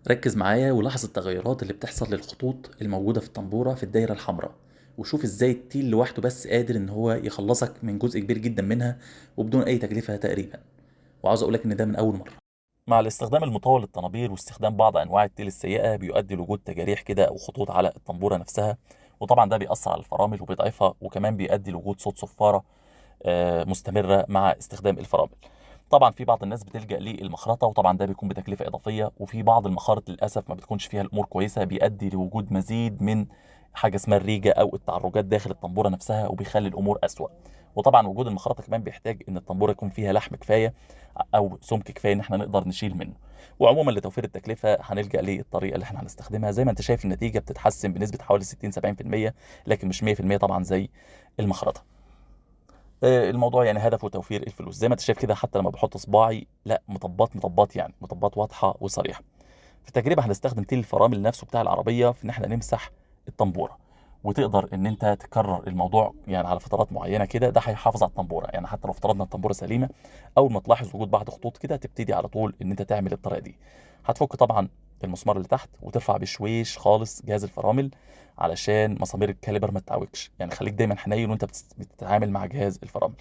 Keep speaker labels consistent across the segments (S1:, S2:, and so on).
S1: ركز معايا ولاحظ التغيرات اللي بتحصل للخطوط الموجودة في الطنبورة في الدايرة الحمراء، وشوف ازاي التيل لوحده بس قادر ان هو يخلصك من جزء كبير جدا منها وبدون اي تكلفة تقريبا. وعاوز اقولك ان ده من اول مرة. مع الاستخدام المطول للطنابير واستخدام بعض انواع التيل السيئة بيؤدي لوجود تجاريح كده او خطوط على الطنبورة نفسها، وطبعا ده بيأثر على الفرامل وبيضعفها، وكمان بيؤدي لوجود صوت صفارة مستمرة مع استخدام الفرامل. طبعا في بعض الناس بتلجأ للمخرطة، وطبعا ده بيكون بتكلفة إضافية، وفي بعض المخارط للأسف ما بتكونش فيها الأمور كويسة، بيؤدي لوجود مزيد من حاجة اسمها الريجة أو التعرجات داخل الطنبورة نفسها، وبيخلي الأمور أسوأ. وطبعا وجود المخرطة كمان بيحتاج إن الطنبورة يكون فيها لحم كفاية أو سمك كفاية إن احنا نقدر نشيل منه. وعموما لتوفير التكلفة هنلجأ للطريقة اللي احنا هنستخدمها. زي ما انت شايف النتيجة بتتحسن بنسبة حوالي 60 70%، لكن مش 100% طبعا زي المخرطة. الموضوع يعني هدفه توفير الفلوس. زي ما انت شايف كده، حتى لما بحط صباعي لا مطبات، يعني مطبات واضحه وصريحه. في التجربه هنستخدم تيل الفرامل نفسه بتاع العربيه في ان احنا نمسح الطنبوره، وتقدر ان انت تكرر الموضوع يعني على فترات معينه كده. ده هيحافظ على الطنبوره، يعني حتى لو افترضنا الطنبوره سليمه، اول ما تلاحظ وجود بعض خطوط كده تبتدي على طول ان انت تعمل الطريقه دي. هتفك طبعا المسمار اللي تحت وترفع بشويش خالص جهاز الفرامل علشان مسامير الكاليبر ما تتعوجش. يعني خليك دايما حنين وانت بتتعامل مع جهاز الفرامل.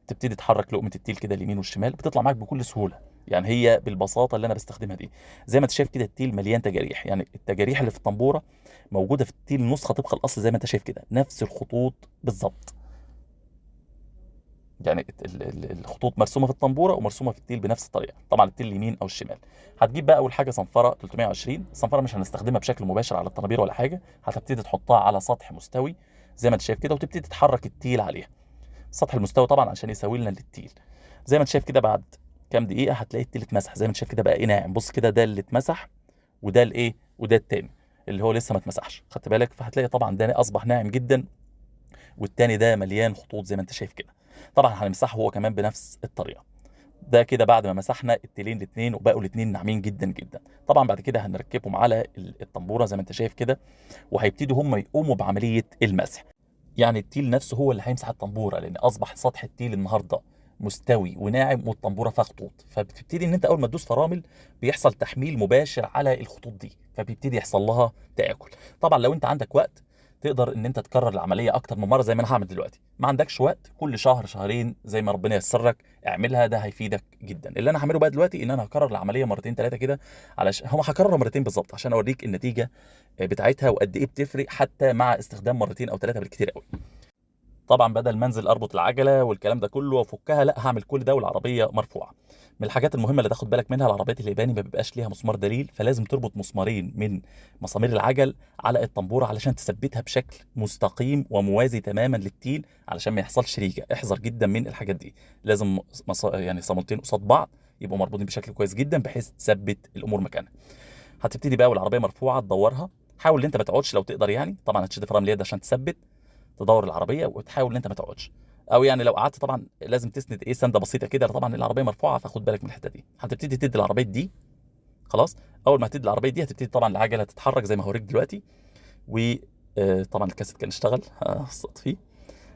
S1: تبتدي تحرك لقمه التيل كده اليمين والشمال، بتطلع معاك بكل سهوله. يعني هي بالبساطه اللي انا بستخدمها دي. زي ما انت شايف كده التيل مليان تجاريح، يعني التجاريح اللي في الطنبوره موجوده في التيل نسخه طبق الاصل. زي ما انت شايف كده نفس الخطوط بالظبط. يعني الخطوط مرسومه في الطنبوره ومرسومه في التيل بنفس الطريقه. طبعا التيل اليمين او الشمال. هتجيب بقى اول حاجه صنفره 320. الصنفره مش هنستخدمها بشكل مباشر على الطنابير ولا حاجه، هتبتدي تحطها على سطح مستوي زي ما انت شايف كده، وتبتدي تحرك التيل عليها. السطح المستوي طبعا عشان يساوي لنا للتيل. زي ما انت شايف كده بعد كام دقيقه هتلاقي التيل اتمسح. زي ما انت شايف كده بقى ايه ناعم. بص كده، ده اللي اتمسح وده الايه وده التاني اللي هو لسه ما اتمسحش. خدت بالك؟ فهتلاقي طبعا ده اصبح ناعم جدا، والتاني ده مليان خطوط زي ما انت شايف كده. طبعا هنمسحه هو كمان بنفس الطريقه. ده كده بعد ما مسحنا التيلين الاثنين وبقوا الاثنين ناعمين جدا جدا. طبعا بعد كده هنركبهم على الطنبوره زي ما انت شايف كده، وهيبتدوا هم يقوموا بعمليه المسح. يعني التيل نفسه هو اللي هيمسح الطنبوره، لان اصبح سطح التيل النهارده مستوي وناعم والطنبوره فيها خطوط. فبتبتدي ان انت اول ما تدوس فرامل بيحصل تحميل مباشر على الخطوط دي، فبيبتدي يحصل لها تآكل. طبعا لو انت عندك وقت تقدر ان انت تكرر العمليه اكتر من مره زي ما انا هعمل دلوقتي. ما عندكش وقت، كل شهر شهرين زي ما ربنا ييسر لك اعملها. ده هيفيدك جدا. اللي انا هعمله بقى دلوقتي ان انا هكرر العمليه مرتين ثلاثه كده، علشان هم هكررها مرتين بالظبط عشان اوريك النتيجه بتاعتها وقد ايه بتفرق حتى مع استخدام مرتين او ثلاثه بالكتير قوي. طبعا بدل ما انزل اربط العجله والكلام ده كله وافكها، لا هعمل كل ده والعربيه مرفوعه. من الحاجات المهمه اللي تاخد بالك منها، العربيات الياباني ما بيبقاش ليها مسمار دليل، فلازم تربط مسمارين من مسامير العجل على الطنبوره علشان تثبتها بشكل مستقيم وموازي تماما للتيل، علشان ما يحصلش ريجه. احذر جدا من الحاجات دي. لازم يعني صامولتين قصاد بعض يبقوا مربوطين بشكل كويس جدا بحيث تثبت الامور مكانها. هتبتدي بقى والعربيه مرفوعه تدورها. حاول ان انت ما تقعدش لو تقدر، يعني طبعا هتشد فرامل اليد عشان تثبت. تدور العربيه وتحاول ان انت ما تقعدش، او يعني لو قعدت طبعا لازم تسند ايه سنده بسيطه كده. طبعا العربيه مرفوعه فخد بالك من الحته دي. هتبتدي تدي العربيه دي. خلاص. اول ما هتدي العربيه دي هتبتدي طبعا العجله تتحرك زي ما هوريك دلوقتي. وطبعا الكاسيت كان اشتغل فيه.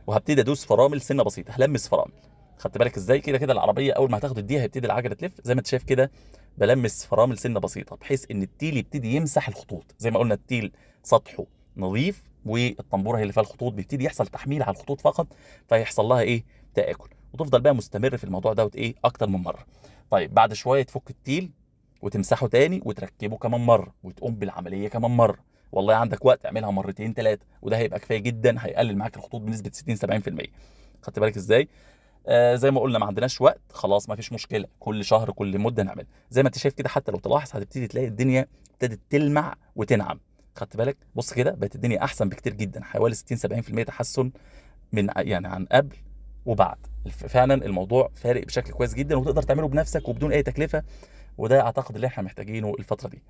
S1: وهبتدي ادوس فرامل سنه بسيطه، هلمس فرامل. خدت بالك ازاي؟ كده كده العربيه اول ما هتاخد الدقيقه هيبتدي العجله تلف زي ما انت شايف كده. بلمس فرامل سنه بسيطه بحيث ان التيل يبتدي يمسح الخطوط. زي ما قلنا التيل سطحه نظيف، والطنبوره هي اللي فيها الخطوط، بيبتدي يحصل تحميل على الخطوط فقط، فيحصل لها ايه تآكل. وتفضل بقى مستمر في الموضوع دوت ايه اكتر من مره. طيب بعد شويه تفك التيل وتمسحه تاني وتركبه كمان مره وتقوم بالعمليه كمان مره. والله عندك وقت اعملها مرتين ثلاثه، وده هيبقى كفايه جدا، هيقلل معاك الخطوط بنسبه 60 70%. خدت بالك ازاي؟ زي ما قلنا ما عندناش وقت، خلاص ما فيش مشكله، كل شهر كل مده نعمل. زي ما انت شايف كده، حتى لو تلاحظ هتبتدي تلاقي الدنيا ابتدت تلمع وتنعم. خدت بالك؟ بص كده بقت الدنيا احسن بكتير جدا، حوالي 60 70% تحسن من يعني عن قبل وبعد. فعلا الموضوع فارق بشكل كويس جدا، وتقدر تعمله بنفسك وبدون اي تكلفه. وده اعتقد اللي احنا محتاجينه الفتره دي.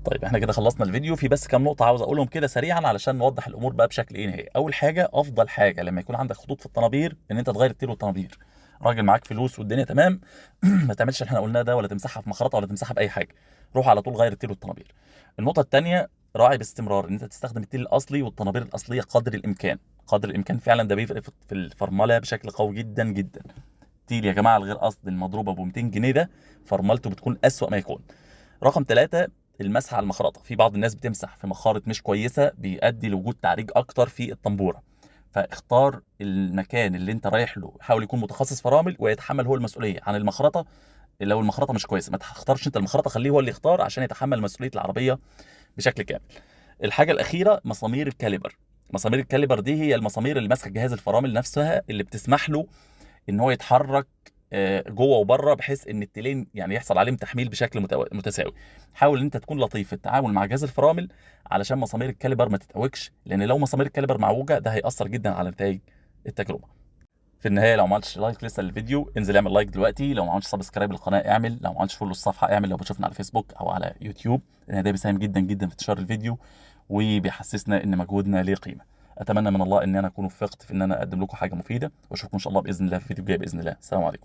S1: طيب احنا كده خلصنا الفيديو. في بس كام نقطة عاوز اقولهم كده سريعا علشان نوضح الامور بقى بشكل ايه نهائي. اول حاجة، افضل حاجة لما يكون عندك خطوط في الطنابير ان انت تغير التيل والطنابير. راجل معاك فلوس والدنيا تمام ما تعملش اللي احنا قلناه ده، ولا تمسحها في مخرطة ولا تمسحها باي حاجة. روح على طول غير التيل والطنابير. النقطة التانية، راعي باستمرار ان انت تستخدم التيل الاصلي والطنابير الاصلية قدر الامكان. قدر الامكان فعلا ده بيفرق في الفرملة بشكل قوي جدا جدا. التيل يا جماعة الغير اصلي المضروبة ب 200 جنيه ده فرملته بتكون اسوأ ما يكون. رقم ثلاثة، المسح على المخرطه. في بعض الناس بتمسح في مخارط مش كويسه، بيؤدي لوجود تعريج اكتر في الطنبوره. فاختار المكان اللي انت رايح له، حاول يكون متخصص فرامل ويتحمل هو المسؤوليه عن المخرطه. لو المخرطه مش كويسه ما تختارش انت المخرطه، خليه هو اللي يختار عشان يتحمل مسؤوليه العربيه بشكل كامل. الحاجه الاخيره مسامير الكاليبر. مسامير الكاليبر دي هي المسامير اللي ماسكه جهاز الفرامل نفسها، اللي بتسمح له ان هو يتحرك جوه وبره، بحيث ان التيلين يعني يحصل عليهم تحميل بشكل متساوي. حاول ان انت تكون لطيف في التعامل مع جهاز الفرامل علشان مسامير الكاليبر ما تتعوجش، لان لو مسامير الكاليبر معوجه ده هيأثر جدا على نتائج التجربه. في النهايه، لو ما عملتش لايك لسه للفيديو انزل اعمل لايك دلوقتي. لو ما عملتش سبسكرايب للقناه اعمل. لو ما عملتش فولو الصفحه اعمل. لو بتشوفنا على فيسبوك او على يوتيوب، لان ده بيساهم جدا جدا في انتشار الفيديو وبيحسسنا ان مجهودنا ليه قيمه. اتمنى من الله ان انا اكون وفقت في ان انا اقدم لكم حاجه مفيده، واشوفكم ان شاء الله باذن الله في فيديو جاي باذن الله. السلام عليكم.